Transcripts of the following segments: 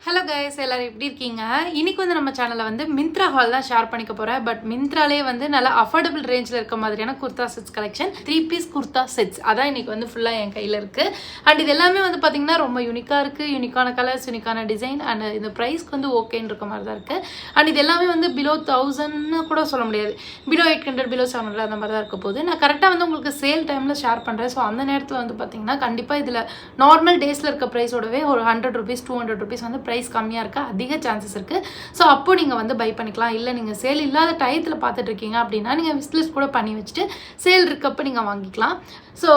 Hello guys, எல்லாரும் எப்படி இருக்கீங்க? இன்னைக்கு வந்து நம்ம சேனலில் வந்து மிந்த்ரா ஹால் தான் ஷேர் பண்ணிக்க போகிறேன். பட் மிந்த்ராலே வந்து நல்ல அஃபோர்டபுள் ரேஞ்சில் இருக்க மாதிரியான kurta sets collection 3 piece kurta sets அதான் இன்னைக்கு வந்து ஃபுல்லாக என் கையில் இருக்குது. அண்ட் இது எல்லாமே வந்து பார்த்தீங்கன்னா ரொம்ப யூனிக்காக இருக்குது. யூனிக்கான கலர்ஸ், யூனிக்கான டிசைன் அண்ட் இந்த ப்ரைஸ்க்கு வந்து ஓகேன்னு இருக்க மாதிரி தான் இருக்குது. அண்ட் இது எல்லாமே வந்து பிலோ 1000 கூட சொல்ல முடியாது, பிலோ 800, பிலோ 700 அந்த மாதிரி தான் இருக்க போகுது. நான் கரெக்டாக வந்து உங்களுக்கு சேல் டைமில் ஷேர் பண்ணுறேன். ஸோ அந்த நேரத்தில் வந்து பார்த்தீங்கன்னா கண்டிப்பாக இதில் நார்மல் டேஸில் இருக்க ப்ரைஸோடவே ஒரு 100 rupees 200 rupees வந்து ப்ரைஸ் கம்மியாக இருக்க அதிக சான்சஸ் இருக்குது. ஸோ அப்போ நீங்கள் வந்து பை பண்ணிக்கலாம். இல்லை நீங்கள் சேல் இல்லாத டயத்தில் பார்த்துட்டு இருக்கீங்க அப்படின்னா நீங்கள் விஸ்லிஸ்ட் கூட பண்ணி வச்சுட்டு சேல் இருக்கப்போ நீங்கள் வாங்கிக்கலாம். ஸோ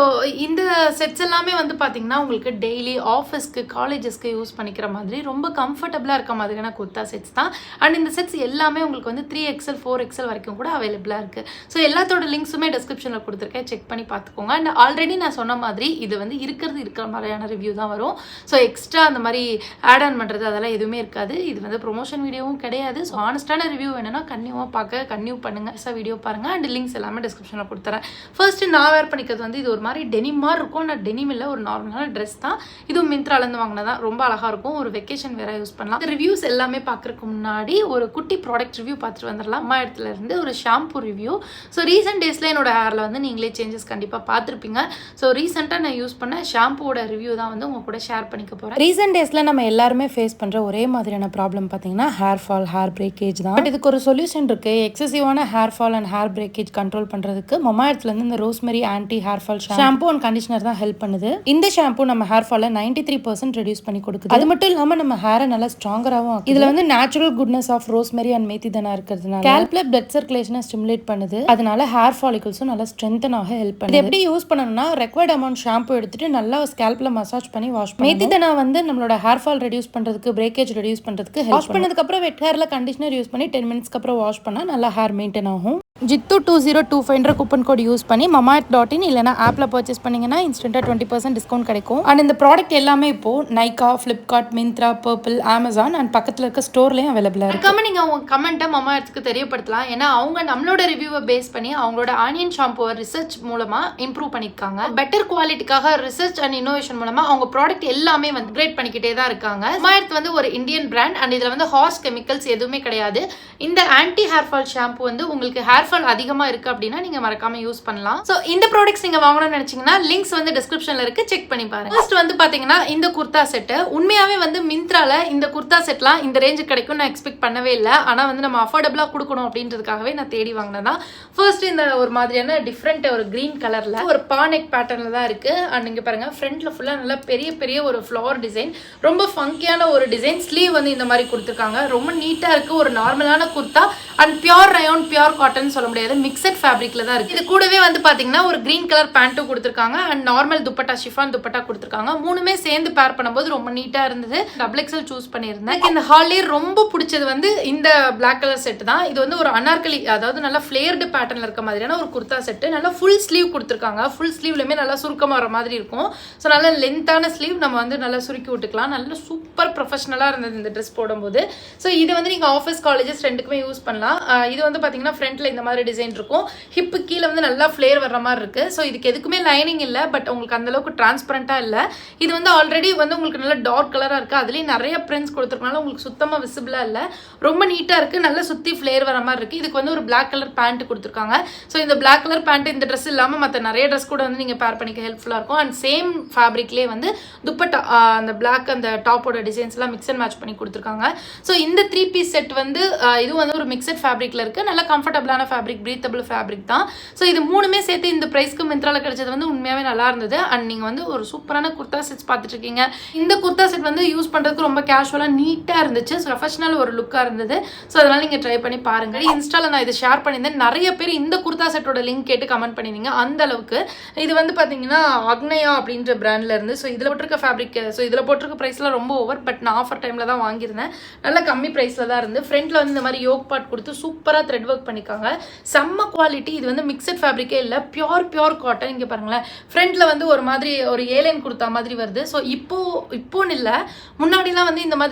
இந்த செட்ஸ் எல்லாமே வந்து பார்த்தீங்கன்னா உங்களுக்கு டெய்லி ஆஃபீஸ்க்கு, காலேஜஸ்க்கு யூஸ் பண்ணிக்கிற மாதிரி ரொம்ப கம்ஃபர்டபுளாக இருக்க மாதிரியான குர்தா செட்ஸ் தான். அண்ட் இந்த செட்ஸ் எல்லாமே உங்களுக்கு வந்து 3XL 4XL வரைக்கும் கூட அவைலபிளாக இருக்குது. ஸோ எல்லாத்தோட லிங்க்ஸுமே டிஸ்கிரிப்ஷனில் கொடுத்துருக்கேன், செக் பண்ணி பார்த்துக்கோங்க. அண்ட் ஆல்ரெடி நான் சொன்ன மாதிரி இது வந்து இருக்கிற மாதிரியான ரிவ்யூ தான் வரும். ஸோ எக்ஸ்ட்ரா அந்த மாதிரி ஆட் ஆன் பண்ணுறது அதெல்லாம் எதுவுமே இருக்காது. இது வந்து ப்ரொமோஷன் வீடியோவும் கிடையாது. ஸோ ஆனஸ்டான ரிவ்யூ வேணும்னா கன்டினியூ பண்ணுங்கள். ஸோ வீடியோ பாருங்கள். அண்ட் லிங்க்ஸ் எல்லாமே டிஸ்கிரிப்ஷனில் கொடுத்துறேன். ஃபர்ஸ்ட்டு நான் வேர் பண்ணிக்கிறது வந்து இது ஒரு மாதிரி டெனிம் மாதிரி இருக்கும். நான் டெனிம் இல்லை, ஒரு நார்மலான ட்ரெஸ் தான். இதுவும் மிந்த்ராலேருந்து வாங்கினதான். ரொம்ப அழகாக இருக்கும். ஒரு வெக்கேஷன் வேற யூஸ் பண்ணலாம். ரிவ்யூஸ் எல்லாமே பார்க்குறதுக்கு முன்னாடி ஒரு குட்டி ப்ராடக்ட் ரிவ்யூ பார்த்துட்டு வந்துடலாம். அம்மா இடத்துல இருந்து ஒரு ஷாம்பு ரிவ்யூ. ஸோ ரீசெண்ட் டேஸில் என்னோட ஹேரில் வந்து நீங்களே சேஞ்சஸ் கண்டிப்பாக பார்த்துருப்பீங்க. ஸோ ரீசெண்டாக நான் யூஸ் பண்ண ஷாம்புவோட ரிவ்யூ தான் வந்து உங்கள் கூட ஷேர் பண்ணிக்க போகிறேன். ரீசெண்ட் டேஸில் நம்ம எல்லாருமே ஃபேஸ் பண்ணுற ஒரே மாதிரியான ப்ராப்ளம் பார்த்தீங்கன்னா ஹேர் ஃபால், ஹேர் பிரேக்கேஜ் தான். பட் இதுக்கு ஒரு சொல்யூஷன் இருக்குது. எக்ஸசிவான hair fall and hair breakage control பண்ணுறதுக்கு மம்மா இடத்துலேருந்து இந்த rosemary anti hair fall shampoo and conditioner தான் ஹெல்ப் பண்ணுது. இந்த ஷாம்பு நம்ம ஹேர் ஃபாலை 93% ரெடியூஸ் பண்ணி கொடுக்குது. அது மட்டும் இல்லாமல் நம்ம ஹேரை நல்லா ஸ்ட்ராங்கராகவும் ஆகுது. இதில் வந்து natural goodness of rosemary and methi தானே இருக்கிறதுனால ஸ்கேல்ப்ல பிளட் சர்க்குலேஷனை ஸ்டிமுலேட் பண்ணுது. அதனால ஹேர் ஃபாலிகல்ஸும் நல்லா ஸ்ட்ரென்தன் ஆக ஹெல்ப் பண்ணுது. இது எப்படி யூஸ் பண்ணணும்னா ரெக்வயர்ட் அமௌண்ட் ஷாம்பு எடுத்துட்டு நல்லா ஸ்கேல்ப்ல மசாஜ் பண்ணி வாஷ் பண்ணி மேத்தி தானே வந்து நம்மளோட ஹேர் ஃபால் ரெடியூஸ் பண்ணுறதுக்கு, பிரேக்கேஜ் ரெடியூஸ் பண்ணுறதுக்கு வாஷ் பண்ணதுக்கு அப்புறம் வெட் ஹேர்ல கண்டிஷனர் யூஸ் பண்ணி 10 minutes அப்புறம் வாஷ் பண்ணா நல்லா ஹேர் மெயின்டைன் ஆகும். ஜித்து 2025 கூப்பன் கோட் யூஸ் பண்ணி mamaearth.in இல்லைனா ஆப்ல பர்ச்சேஸ் பண்ணீங்கன்னா இன்ஸ்டன்டா 20% டிஸ்கவுண்ட் கிடைக்கும். அண்ட் இந்த ப்ராடக்ட் எல்லாமே இப்போ Nykaa, Flipkart, Myntra, purple, Amazon and பக்கத்தில் இருக்க ஸ்டோர்லையும் அவைலபிளாக இருக்கு. நீங்கள் உங்கள் கமெண்ட்டை மமாஎர்த்துக்கு தெரியப்படுத்தலாம். ஏன்னா அவங்க நம்மளோட ரிவ்யூவை பேஸ் பண்ணி அவங்களோட ஆனியன் ஷாம்புவை ரிசர்ச் மூலமாக இம்ப்ரூவ் பண்ணியிருக்காங்க. பெட்டர் குவாலிட்டிக்காக ரிசர்ச் அண்ட் இன்னோவேஷன் மூலமாக அவங்க ப்ராடக்ட் எல்லாமே வந்து கிரேட் பண்ணிக்கிட்டே தான் இருக்காங்க. மமாஎர்த் வந்து ஒரு இந்தியன் பிராண்ட் அண்ட் இதில் வந்து ஹார்ஸ் கெமிக்கல்ஸ் எதுவுமே கிடையாது. இந்த ஆன்டி ஹேர் ஃபால் ஷாம்பு வந்து உங்களுக்கு ஹேர் ஃபால் அதிகமா இருக்கு அப்படின்னா நீங்க மறக்காம யூஸ் பண்ணலாம். சோ இந்த ப்ராடக்ட்ஸ் நீங்க வாங்கணும்னு நினைச்சீங்கன்னா லிங்க்ஸ் வந்து டிஸ்கிரிப்ஷன்ல இருக்கு, செக் பண்ணி பாருங்க. ஃபர்ஸ்ட் வந்து பாத்தீங்கன்னா இந்த குர்தா செட் உண்மையாவே வந்து மிந்த்ரால இந்த குர்தா செட்லாம் இந்த ரேஞ்சு கிடைக்கும் நான் எக்ஸ்பெக்ட் பண்ணவே இல்லை. ஆனா வந்து நம்ம அஃபோர்டபுளா கொடுக்கணும் அப்படின்றதுக்காகவே நான் தேடி வாங்கினதான். ஃபர்ஸ்ட் இந்த ஒரு மாதிரியான டிஃப்ரெண்ட் ஒரு கிரீன் கலர்ல ஒரு பானெக் பேட்டர்ன்ல தான் இருக்கு. அண்ட் இங்க பாருங்க ஃப்ரண்ட்ல ஃபுல்லா நல்லா பெரிய பெரிய ஒரு ஃப்ளவர் டிசைன், ரொம்ப ஃபங்கியான ஒரு டிசைன். ஸ்லீவ் வந்து இந்த மாதிரி கொடுத்துருக்காங்க, ரொம்ப நீட்டா இருக்கு. ஒரு நார்மலான kurta and pure rayon, pure cotton சொல்ல முடியாது, மிக்சட் ஃபேப்ரிக்ல தான் இருக்கு. இது கூடவே வந்து பாத்தீங்கன்னா ஒரு கிரீன் கலர் பேண்ட்டும் கொடுத்துருக்காங்க and normal dupatta, chiffon dupatta கொடுத்துருக்காங்க. மூணுமே சேர்ந்து பேர் பண்ணும்போது ரொம்ப நீட்டா இருந்தது. டபுள் எக்ஸல் சூஸ் பண்ணியிருந்தேன். இந்த ஹால்லே ரொம்ப பிடிச்சது வந்து இந்த பிளாக் கலர் செட் தான். இது வந்து ஒரு அனார்கலி, அதாவது நல்லா ஃபிளேர்டு பேட்டர்ன்ல இருக்க மாதிரியான ஒரு குர்தா செட். நல்லா ஃபுல் ஸ்லீவ் கொடுத்துருக்காங்க. ஃபுல் ஸ்லீவ்லயுமே நல்லா சுருக்கமா வர மாதிரி இருக்கும். ஸோ நல்ல லென்த்தான ஸ்லீவ் நம்ம வந்து நல்லா சுருக்கி விட்டுக்கலாம். நல்ல சூப்பர் ப்ரொஃபஷனலா இருந்தது இந்த ட்ரெஸ் போடும்போது. ஸோ இது வந்து நீங்க ஆஃபீஸ், காலேஜஸ் ரெண்டுக்குமே யூஸ் பண்ணலாம். இது வந்து பாத்தீங்கன்னா ஃப்ரண்ட்ல இந்த மாதிரி டிசைன் இருக்கும். ஹிப்பு கீழே வந்து நல்லா ஃபிளேர் வர்ற மாதிரி இருக்கு. ஸோ இதுக்கு எதுக்குமே லைனிங் இல்லை, பட் உங்களுக்கு அந்த அளவுக்கு டிரான்ஸ்பரண்டா இல்லை. இது வந்து ஆல்ரெடி வந்து உங்களுக்கு நல்ல டார்க் கலரா இருக்கு. அதுலேயும் நிறைய பிரிண்ட்ஸ் கொடுத்துருக்கனால உங்களுக்கு சுத்தமா விசிபிளா இல்லை. ரொம்ப நீட்டா இருக்கு. நல்லா சுத்தி ஃபிளேர் வர மாதிரி இருக்கு. இதுக்கு வந்து ஒரு பிளாக் கலர் பேண்ட் கொடுத்துருக்காங்க. ஸோ இந்த பிளாக் கலர் பேண்ட் இந்த ட்ரெஸ் இல்லாமல் மற்ற நிறைய ட்ரெஸ் கூட வந்து நீங்க பேர் பண்ணிக்க ஹெல்ப்ஃபுல்லா இருக்கும். அண்ட் சேம் ஃபேப்ரிக்லேயே வந்து துப்பட்டா, அந்த பிளாக் அந்த டாப்போட டிசைன்ஸ் எல்லாம் மிக்ஸ் அண்ட் மேட்ச் பண்ணி கொடுத்துருக்காங்க. ஸோ இந்த 3 பீஸ் செட் வந்து இது வந்து ஒரு மிக்சட் ஃபேப்ரிக்ல இருக்கு. நல்ல கம்ஃபர்டபுளான ஃபேப்ரிக், பிரீத்தபிள் ஃபேப்ரிக் தான். ஸோ இது மூணுமே சேர்த்து இந்த பிரைஸ்க்கு மிந்த்ரால கிடைச்சது வந்து உண்மையாவே நல்லா இருந்தது. அண்ட் நீங்க வந்து ஒரு சூப்பரான குர்தா செட்ஸ் பார்த்துட்டு இருக்கீங்க. இந்த குர்தா செட் வந்து யூஸ் பண்றதுக்கு ரொம்ப கேஷுவலா நீட்டா இருந்துச்சு. ப்ரொஃபஷனல் ஒரு லுக்கா இருந்தது. ஸோ அதனால நீங்க ட்ரை பண்ணி பாருங்க. இன்ஸ்டால நான் இதை ஷேர் பண்ணியிருந்தேன். நிறைய பேர் இந்த குர்தா செட்டோட லிங்க் கேட்டு கமெண்ட் பண்ணிருந்தீங்க. அந்த அளவுக்கு இது வந்து பாத்தீங்கன்னா அக்னயா அப்படின்ற பிராண்ட்ல இருந்து. ஸோ இதுல போட்டிருக்க ஃபேப்ரிக், ஸோ இதுல போட்டிருக்க பிரைஸ்ல ரொம்ப ஓவர், பட் நான் ஆஃபர் டைம்ல தான் வாங்கியிருந்தேன். நல்ல கம்மி பிரைஸ்ல தான் இருந்து. ஃப்ரண்ட்ல வந்து இந்த மாதிரி யோக் பார்ட் கொடுத்து கொடுத்து சூப்பராக த்ரெட் ஒர்க் பண்ணியிருக்காங்க. செம்ம குவாலிட்டி. இது வந்து மிக்சட் ஃபேப்ரிக்கே இல்லை, பியோர் காட்டன். இங்கே பாருங்களேன், ஃப்ரண்ட்டில் வந்து ஒரு மாதிரி ஒரு ஏலைன் குர்த்தா மாதிரி வருது. ஸோ இப்போன்னு இல்லை, முன்னாடிலாம் வந்து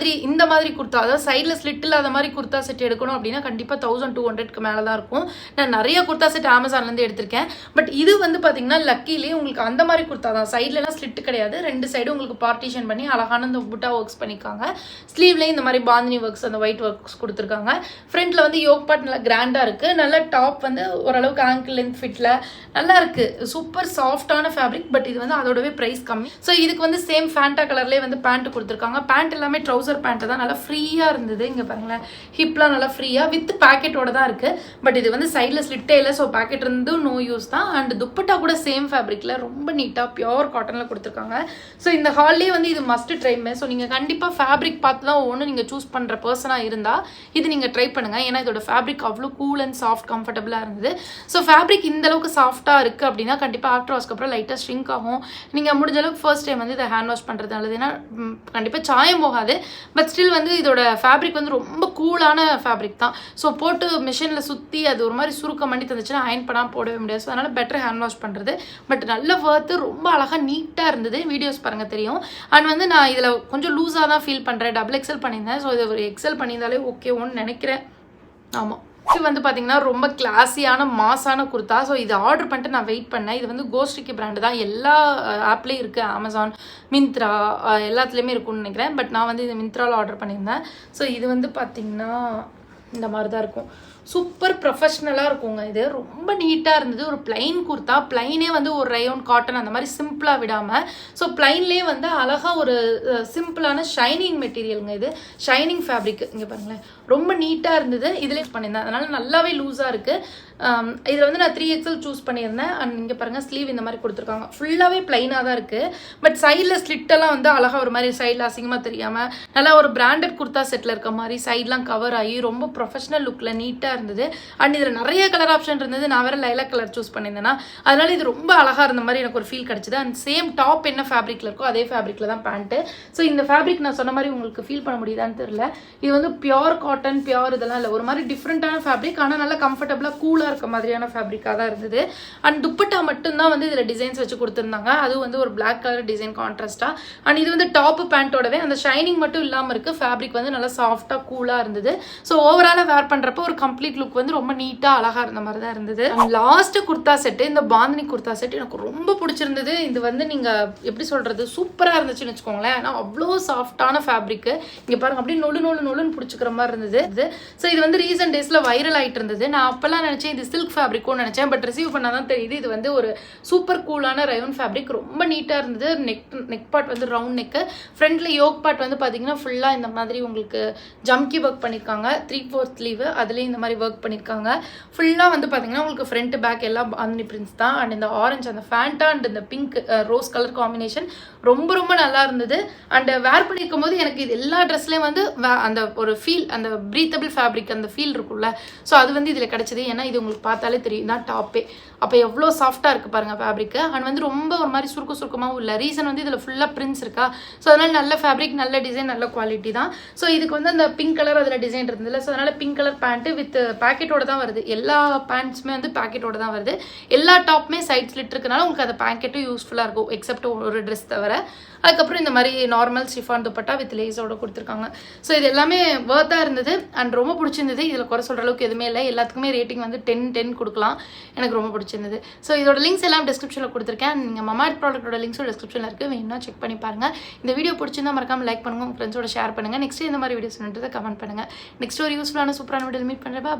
இந்த மாதிரி குர்த்தா, அதாவது சைடில் ஸ்லிட் இல்லாத மாதிரி குர்த்தா செட் எடுக்கணும் அப்படின்னா கண்டிப்பாக 1200க்கு மேலே தான் இருக்கும். நான் நிறைய குர்த்தா செட் அமேசான்லேருந்து எடுத்திருக்கேன். பட் இது வந்து பார்த்தீங்கன்னா லக்கிலே உங்களுக்கு அந்த மாதிரி குர்த்தா தான், சைட்லலாம் ஸ்லிட் கிடையாது, 2 சைடும் உங்களுக்கு பார்ட்டிஷன் பண்ணி அழகான இந்த புட்டா ஒர்க்ஸ் பண்ணியிருக்காங்க. ஸ்லீவ்லேயும் இந்த மாதிரி பாந்தினி ஒர்க்ஸ், அந்த ஒயிட் ஒர்க்ஸ் கொடுத்துருக்காங்க. ஃப்ரண்ட்டில் வந்து யோக் பார்ட் நல்லா கிராண்டாக இருக்குது. நல்ல டாப் வந்து ஓரளவுக்கு ஆங்கிள் லென்த் ஃபிட்டில் நல்லா இருக்குது. சூப்பர் சாஃப்டான ஃபேப்ரிக். பட் இது வந்து அதோடவே ப்ரைஸ் கம்மி. ஸோ இதுக்கு வந்து சேம் ஃபேண்டா கலர்லேயே வந்து பேண்ட் கொடுத்துருக்காங்க. பேண்ட் எல்லாமே ட்ரௌசர் பேண்ட்டு தான், நல்லா ஃப்ரீயாக இருந்தது. இங்கே பாருங்களேன், ஹிப்லாம் நல்லா ஃப்ரீயாக வித் பேக்கெட்டோட தான் இருக்குது. பட் இது வந்து சைடில் ஸ்லிட்டே இல்லை, ஸோ பேக்கெட் இருந்து நோ யூஸ் தான். அண்ட் துப்பட்டா கூட சேம் ஃபேப்ரிக்கில் ரொம்ப நீட்டாக பியோர் காட்டனில் கொடுத்துருக்காங்க. ஸோ இந்த ஹால்லேயே வந்து இது மஸ்ட் ட்ரைமே. ஸோ நீங்கள் கண்டிப்பாக ஃபேப்ரிக் பார்த்து தான் ஒன்று நீங்கள் சூஸ் பண்ணுற பர்சனாக இருந்தால் இது நீங்கள் ட்ரை பண்ணுங்கள். ஏன்னா இதோட ஃபேப்ரிக் அவ்வளோ கூல் அண்ட் சாஃப்ட் கம்ஃபர்டபுளாக இருந்தது. ஸோ ஃபேப்ரிக் இந்தளவுக்கு சாஃப்ட்டாக இருக்குது அப்படின்னா கண்டிப்பாக ஆஃப்டர் வாஷ்க்கு அப்புறம் லைட்டாக ஷ்ரிங்க் ஆகும். நீங்கள் முடிஞ்ச அளவுக்கு ஃபர்ஸ்ட் டைம் வந்து இதை ஹேண்ட் வாஷ் பண்ணுறது நல்லது. ஏன்னா கண்டிப்பாக சாயம் போகாது. பட் ஸ்டில் வந்து இதோட ஃபேப்ரிக் வந்து ரொம்ப கூலான ஃபேப்ரிக் தான். ஸோ போட்டு மிஷினில் சுற்றி அது ஒரு மாதிரி சுருக்கம் பண்ணி தந்துச்சுன்னா அயன் பண்ணாமல் போடவே முடியாது. ஸோ அதனால் பெட்டர் ஹேண்ட் வாஷ் பண்ணுறது. பட் நல்ல ஒர்த்து, ரொம்ப அழகாக நீட்டாக இருந்தது. வீடியோஸ் பாருங்கள் தெரியும். அண்ட் வந்து நான் இதில் கொஞ்சம் லூஸாக தான் ஃபீல் பண்ணுறேன். டபுள் எக்ஸல் பண்ணியிருந்தேன். ஸோ இது ஒரு எக்ஸல் பண்ணியிருந்தாலே ஓகே ஒன்று நினைக்கிறேன். ஆமாம், இது வந்து பார்த்தீங்கன்னா ரொம்ப கிளாஸியான மாஸான குர்த்தா. ஸோ இது ஆர்டர் பண்ணிட்டு நான் வெயிட் பண்ணேன். இது வந்து கோஸ்ட்ரிக்கி பிராண்டு தான், எல்லா ஆப்லேயும் இருக்குது, அமேசான், மிந்த்ரா எல்லாத்துலேயுமே இருக்கும்னு நினைக்கிறேன். பட் நான் வந்து இது மிந்த்ராவில் ஆர்டர் பண்ணியிருந்தேன். ஸோ இது வந்து பார்த்திங்கன்னா இந்த மாதிரி தான் இருக்கும். சூப்பர் ப்ரொஃபஷ்னலாக இருக்குங்க. இது ரொம்ப நீட்டாக இருந்தது. ஒரு பிளைன் குர்த்தா, பிளைனே வந்து ஒரு ரயோன் காட்டன் அந்த மாதிரி சிம்பிளாக விடாமல், ஸோ பிளைன்லேயே வந்து அழகாக ஒரு சிம்பிளான ஷைனிங் மெட்டீரியலுங்க. இது ஷைனிங் ஃபேப்ரிக். இங்கே பாருங்களேன், ரொம்ப நீட்டாக இருந்தது. இதிலே பண்ணியிருந்தேன், அதனால் நல்லாவே லூஸாக இருக்குது. இதில் வந்து நான் 3XL சூஸ் பண்ணியிருந்தேன். அண்ட் இங்கே பாருங்கள், ஸ்லீவ் இந்த மாதிரி கொடுத்துருக்காங்க. ஃபுல்லாகவே பிளைனாக தான் இருக்குது. பட் சைடில் ஸ்லிட்டெல்லாம் வந்து அழகாக ஒரு மாதிரி சைடில் அசிங்கமாக தெரியாமல் நல்லா ஒரு பிராண்டட் குர்த்தா செட்டில் இருக்க மாதிரி சைட்லாம் கவர் ஆகி ரொம்ப ப்ரொஃபஷனல் லுக்கில் நீட்டாக இருந்தது. அண்ட் இதில் நிறைய கலர் ஆப்ஷன் இருந்தது. நான் வேறு லைலாக் கலர் சூஸ் பண்ணியிருந்தேன்னா அதனால் இது ரொம்ப அழகாக இருந்த மாதிரி எனக்கு ஒரு ஃபீல் கிடச்சிது. அண்ட் சேம் டாப் என்ன ஃபேப்ரிக்கில் இருக்கோ அதே ஃபேப்ரிக்கில் தான் பேண்ட்டு. ஸோ இந்த ஃபேப்ரிக் நான் சொன்ன மாதிரி உங்களுக்கு ஃபீல் பண்ண முடியுதான்னு தெரியல. இது வந்து பியோர் காட்டன், பியோர் இதெல்லாம் இல்லை, ஒரு மாதிரி டிஃப்ரெண்ட்டான ஃபேப்ரிக். ஆனால் நல்லா கம்ஃபர்டபுளாக கூலாக இருக்க மாதிரியான ஃபேப்ரிக்காக தான் இருந்தது. அண்ட் துப்பட்டா மட்டும்தான் வந்து இதில் டிசைன்ஸ் வச்சு கொடுத்துருந்தாங்க. அது வந்து ஒரு பிளாக் கலர் டிசைன் கான்ட்ராஸ்டாக. அண்ட் இது வந்து டாப்பு பேண்ட்டோடவே அந்த ஷைனிங் மட்டும் இல்லாமல் இருக்குது. ஃபேப்ரிக் வந்து நல்லா சாஃப்டாக கூலாக இருந்தது. ஸோ ஓவராலாக வேர் பண்ணுறப்போ ஒரு கம்ப்ளீட் லுக் வந்து ரொம்ப நீட்டாக அழகாக இருந்த மாதிரி தான் இருந்தது. லாஸ்ட்டு குர்த்தா செட்டு, இந்த பாந்தினி குர்த்தா செட் எனக்கு ரொம்ப பிடிச்சிருந்தது. இது வந்து நீங்கள் எப்படி சொல்கிறது, சூப்பராக இருந்துச்சுன்னு வச்சுக்கோங்களேன். ஆனால் அவ்வளோ சாஃப்டான ஃபேப்ரிக்கு. இங்கே பாருங்கள், அப்படியே நொல்லுன்னு பிடிச்சிக்கிற மாதிரி இருந்தது. ஸோ இது வந்து ரீசன்ட் டேஸில் வைரல் ஆகிட்டு இருந்தது. நான் அப்போல்லாம் நினச்சேன் இது சில்க் ஃபேப்ரிக்கும் நினச்சேன். பட் ரிசீவ் பண்ணால் தான் தெரியுது இது வந்து ஒரு சூப்பர் கூலான ரயோன் ஃபேப்ரிக். ரொம்ப நீட்டாக இருந்தது. நெக் பார்ட் வந்து ரவுண்ட் நெக்கு, ஃப்ரண்ட்டில் யோக் பார்ட் வந்து பார்த்தீங்கன்னா ஃபுல்லாக இந்த மாதிரி உங்களுக்கு ஜம்கி ஒர்க் பண்ணியிருக்காங்க. 3/4 ஸ்லீவ், அதுலேயும் இந்த மாதிரி ஒர்க் பண்ணியிருக்காங்க. ஃபுல்லாக வந்து பார்த்தீங்கன்னா உங்களுக்கு ஃப்ரண்ட் பேக் எல்லாம் பாந்தினி பிரிண்ட்ஸ் தான். அண்ட் இந்த ஆரஞ்சு, அந்த ஃபேண்டா அண்ட் இந்த பிங்க் ரோஸ் கலர் காம்பினேஷன் ரொம்ப நல்லா இருந்தது. அண்ட் வேர் பண்ணியிருக்கும் போது எனக்கு இது எல்லா ட்ரெஸ்லேயும் வந்து அந்த ஒரு ஃபீல், அந்த ப்ரீத்தபிள் ஃபேப்ரிக் அந்த ஃபீல் இருக்குல்ல, ஸோ அது வந்து இதில் கிடச்சிது. ஏன்னா இது உங்களுக்கு பார்த்தாலே தெரியும் தான் டாப்பே. அப்போ எவ்வளோ சாஃப்டாக இருக்குது பாருங்கள் ஃபேப்ரிக்கு. அண்ட் வந்து ரொம்ப ஒரு மாதிரி சுருக்கமாகவும் இல்லை. ரீசன் வந்து இதில் ஃபுல்லாக பிரிண்ட்ஸ் இருக்கா, ஸோ அதனால் நல்ல ஃபேப்ரிக், நல்ல டிசைன், நல்ல குவாலிட்டி தான். ஸோ இதுக்கு வந்து அந்த பிங்க் கலர் அதில் டிசைன் இருந்ததில்ல, ஸோ அதனால் பிங்க் கலர் பேண்ட்டு வித் பேக்கெட்டோட தான் வருது. எல்லா பேண்ட்ஸுமே வந்து பேக்கெட்டோட தான் வருது. எல்லா டாப்புமே சைட் ஸ்லிட் இருக்கனால உங்களுக்கு அந்த பேக்கெட்டும் யூஸ்ஃபுல்லாக இருக்கும், எக்ஸப்ட் ஒரு ட்ரெஸ் தவிர. அதுக்கப்புறம் இந்த மாதிரி நார்மல் ஷிஃபான் துப்பட்டா வித் லேஸோட கொடுத்துருக்காங்க. ஸோ இது எல்லாமே வர்த்தாக இருந்தது அண்ட் ரொம்ப பிடிச்சிருந்தது. இதில் குறை சொல்கிற அளவுக்கு எதுவுமே இல்லை. எல்லாத்துக்குமே ரேட்டிங் வந்து 10 கொடுக்கலாம். எனக்கு ரொம்ப பிடிச்சிருந்தது. ஸோ இதோட லிங்க்ஸ் எல்லாம் டிஸ்கிரிப்ஷனில் கொடுத்துருக்கேன். நீங்கள் மமார்த் ப்ராடக்ட்டோட லிங்க்ஸோட டிஸ்கிரிப்ஷனில் இருக்குது, வேணும்னா செக் பண்ணி பாருங்கள். இந்த வீடியோ பிடிச்சிருந்தா மறக்காமல் லைக் பண்ணுங்கள், உங்கள் ஃப்ரெண்ட்ஸோட ஷேர் பண்ணுங்கள். நெக்ஸ்ட் இந்த மாதிரி வீடியோஸ் கமெண்ட் பண்ணுங்கள். நெக்ஸ்ட் ஒரு யூஸ்ஃபுல்லான சூப்பரான வீடியோ மீட் பண்ணுறேன். பாய்.